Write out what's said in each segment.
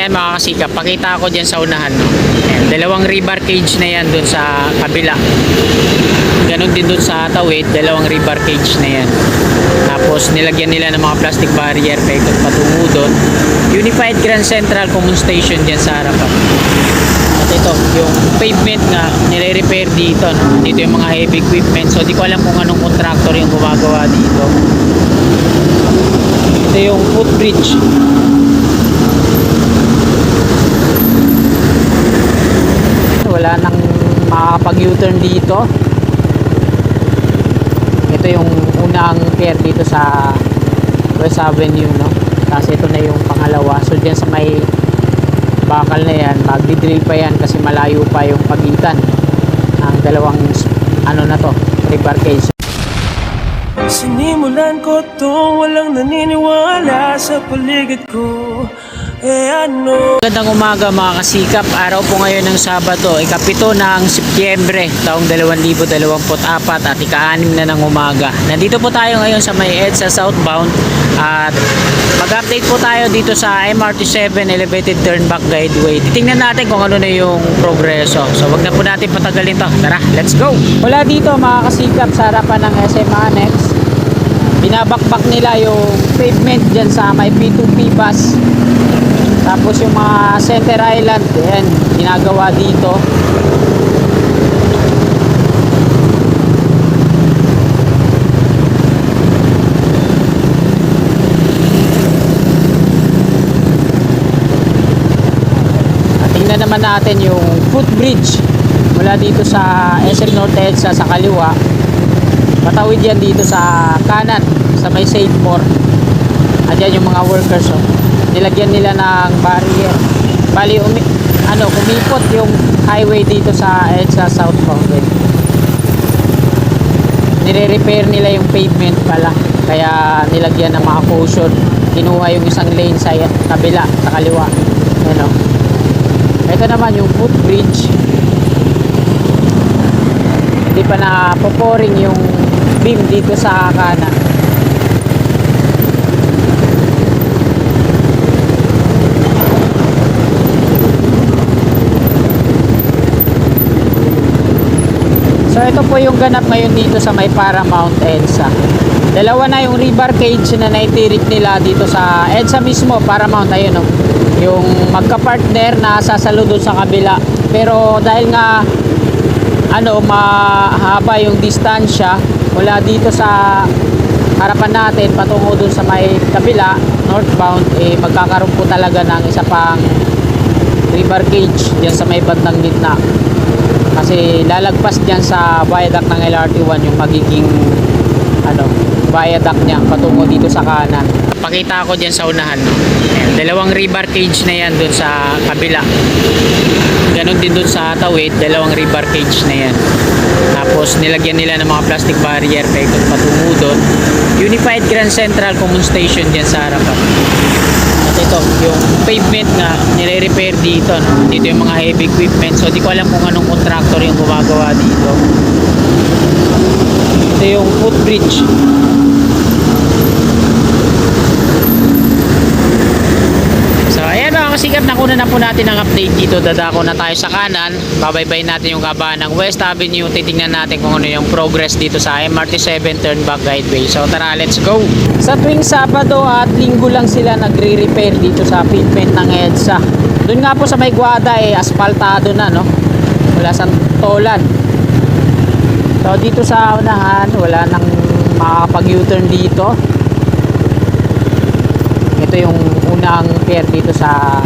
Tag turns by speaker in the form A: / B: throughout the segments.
A: ayan mga kasikap, pakita ko dyan sa unahan, no? Ayan, dalawang rebar cage na yan dun sa kabila. Ganon din dun sa tawid, dalawang rebar cage na yan. Tapos nilagyan nila ng mga plastic barrier pa ikot patungo dun. Unified Grand Central Common Station dyan sa harapan. At ito, yung pavement na nire-repair dito, no? Dito yung mga heavy equipment. So di ko alam kung anong contractor yung gumagawa dito. Ito yung footbridge. Wala nang makakapag-U-turn dito. Ito yung unang pier dito sa West Avenue, no? Tapos ito na yung pangalawa. So dyan sa may bakal na yan, magdi-drill pa yan kasi malayo pa yung pagitan ng dalawang ano na to, rebar cage.
B: Sinimulan ko to, walang naniniwala sa paligid ko.
A: Magandang umaga mga kasikap. Araw po ngayon ng Sabado, ika-7 ng Setyembre taong 2024 at ika-6 na ng umaga. Nandito po tayo ngayon sa may EDSA southbound at mag-update po tayo dito sa MRT7 Elevated Turnback Guideway. Titingnan natin kung ano na yung progreso. So wag na po natin patagalin to. Tara, let's go! Wala dito mga kasikap sa harapan ng SM Annex. Binabakbak nila yung pavement dyan sa may P2P bus. Tapos yung mga center island, yan, ginagawa dito. At tingnan naman natin yung footbridge mula dito sa SM North EDSA sa kaliwa. Patawid yan dito sa kanan, sa may Save More. Andyan yung mga workers, oh. Nilagyan nila ng barrier. Bali, kumipot yung highway dito sa EDSA southbound. Nire-repair nila yung pavement pala. Kaya nilagyan ng mga cushion. Kinuha yung isang lane sa kabila, sa kaliwa. Ayan, oh. Ito naman yung footbridge. Hindi pa na poporing yung beam dito sa kanan. So ito po yung ganap ngayon dito sa may Paramount EDSA. Dalawa na yung rebar cage na naitirik nila dito sa EDSA mismo, Paramount. Ayun, oh, yung magka-partner na sasalo doon sa kabila. Pero dahil nga mahaba yung distansya mula dito sa harapan natin patungo doon sa may kabila, northbound, magkakaroon po talaga ng isa pang rebar cage diyan sa may bandang gitna. Kasi lalagpas diyan sa viaduct ng LRT1 yung magiging viaduct niya patungo dito sa kanan. Pakita ko diyan sa unahan, no? Ayan, dalawang rebar cage na yan doon sa kabila. Ganon din doon sa tawid, dalawang rebar cage na yan. Tapos nilagyan nila ng mga plastic barrier pa ikot patungo doon. Unified Grand Central Common Station diyan sa harapan. At ito, yung pavement na nire-repair dito, no? Dito yung mga heavy equipment. So di ko alam kung anong contractor yung gumagawa dito. Ito yung footbridge. So ayan mga kasikap, nakuna na po natin ang update dito. Dadako na tayo sa kanan. Babaybay natin yung kabahan ng West Avenue. Titingnan natin kung ano yung progress dito sa MRT7 Turnback Guideway. So tara, let's go! Sa tuwing Sabado at Linggo lang sila nagre-repair dito sa pavement ng EDSA. Doon nga po sa may Guada, asfaltado na, no? Wala sang tolan. So dito sa unahan, wala nang makakapag-U-turn dito. Ito yung unang pier dito sa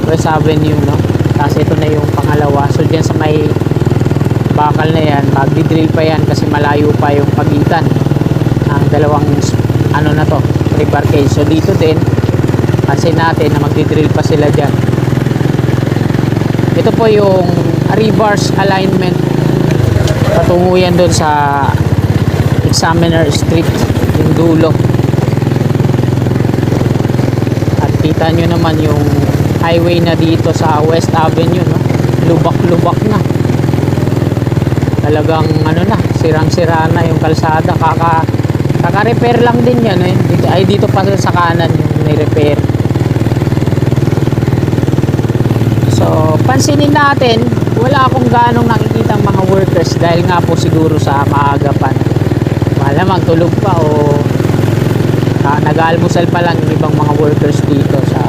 A: West Avenue, no? Tapos ito na yung pangalawa. So dyan sa may bakal na yan, magdi-drill pa yan kasi malayo pa yung pagitan ng dalawang rebar cage. So dito din pansin natin na magdi-drill pa sila dyan. Ito po yung reverse alignment patungo yan doon sa Examiner Street, yung dulo. Kita nyo naman yung highway na dito sa West Avenue, no? Lubak-lubak na. Talagang sirang-sira na yung kalsada. Kaka-repair lang din yan, eh. Dito pa sa kanan yung ni-repair. pansinin natin, wala akong ganong nakikitang mga workers dahil nga po siguro sa maaga pa. Malamang tulog pa o nag-aalmusal pa lang yung ibang mga workers dito sa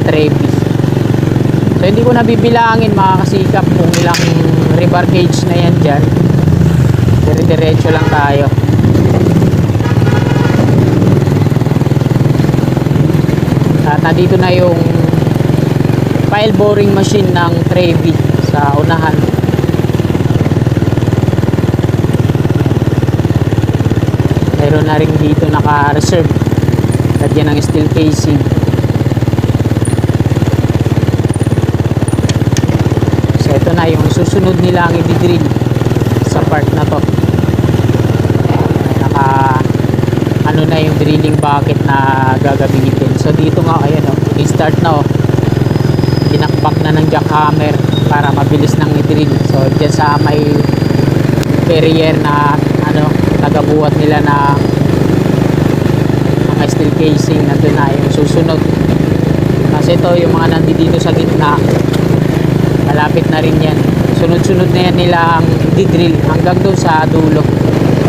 A: Trevi. So hindi ko nabibilangin mga kasikap kung ilang rebar gauge na yan dyan. Dire-diretso lang tayo. At nandito na yung pile boring machine ng Trevi sa unahan. Meron na rin dito naka-reserve. Lagyan ng steel casing. So ito na yung susunod nilang i-drill sa part na to. Naka ano na yung drilling bucket na gagamitin. So dito nga ayan oh, i-start na oh. Tinakpak na ng jackhammer para mabilis nang i-drill. So dyan sa may barrier na ano tagabuhat nila na mga steel casing, nandun na yung susunod. Kasi ito yung mga nandito sa gitna, malapit na rin yan. Sunod-sunod na yan nila ang i-drill hanggang doon sa dulo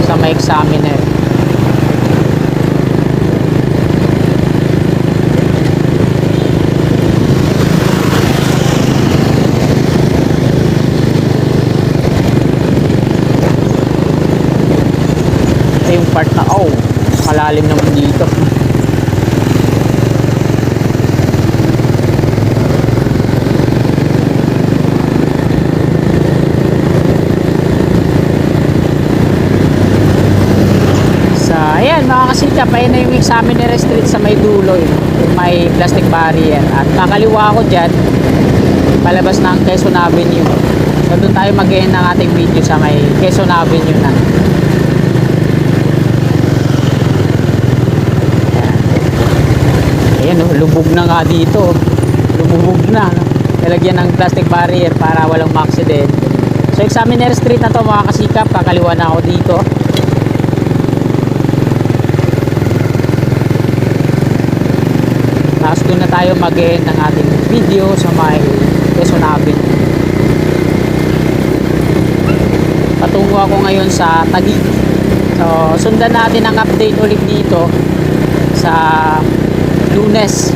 A: sa may examiner. Yung part na malalim naman dito. So ayan mga kasikap, ayun na yung examiner street sa may dulo yung may plastic barrier at kakaliwa ko dyan palabas ng Quezon Avenue. So doon tayo mag-end ng ating video sa may Quezon Avenue na. Ayan oh, lubog na nga dito. Lubog na. Nilagyan ng plastic barrier para walang ma-accident. So Examiner Street na to mga kasikap. Kakaliwa na ako dito. Tapos doon na tayo mag-end ng ating video sa may Quezon Avenue. Patungo ako ngayon sa Taguig. So sundan natin ang update ulit dito sa Lunes.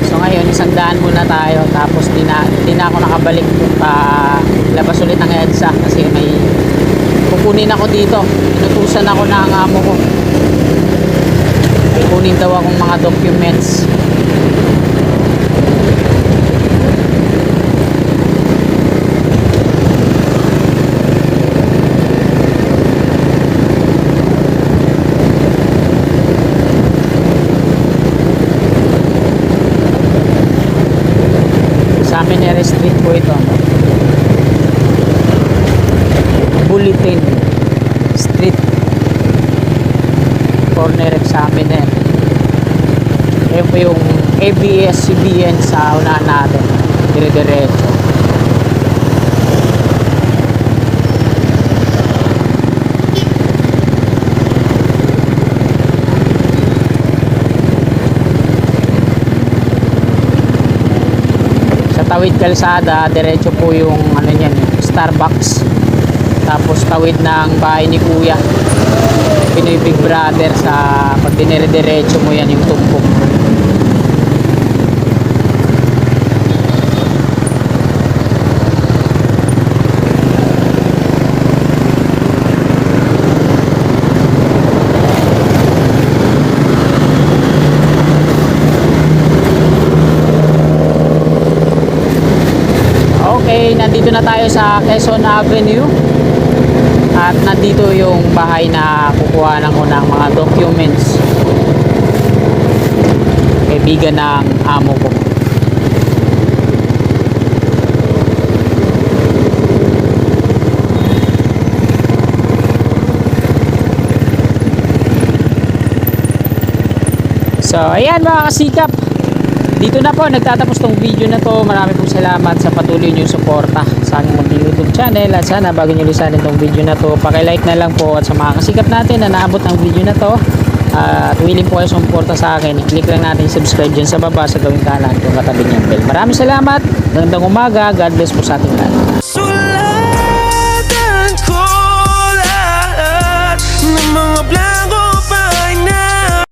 A: So ngayon isang daan muna tayo tapos di na ako nakabalik pa labas ulit ng EDSA kasi may kukunin ako dito. Inutusan ako ng amo ko. May kunin daw akong mga documents. Examiner Street po ito. Bulletin Street corner Examiner. Ayan po yung ABS-CBN sa unahan natin. Dire-diretso. Tawid kalsada, diretso po yung ano niyan, Starbucks. Tapos tawid ng bahay ni Kuya. Pinoy Big Brother sa pag dinire-diretso mo yan yung tumpok. Okay, nandito na tayo sa Quezon Avenue at nandito yung bahay na kukuha ko ng mga documents, kaibigan ng amo ko. So ayan mga kasikap, dito na po nagtatapos tong video na to. Marami pong salamat sa patuloy nyo suporta sa aking YouTube channel. At sana bago nyo lisanin tong video na to, pakilike na lang po. At sa mga kasikap natin na naabot ng video na to, at willing po kayo sumuporta sa akin, i-click lang natin yung subscribe dyan sa baba sa gawing kanan kung katabi niyang bell. Maraming salamat, magandang umaga, God bless po sa ating lahat.
B: Sulat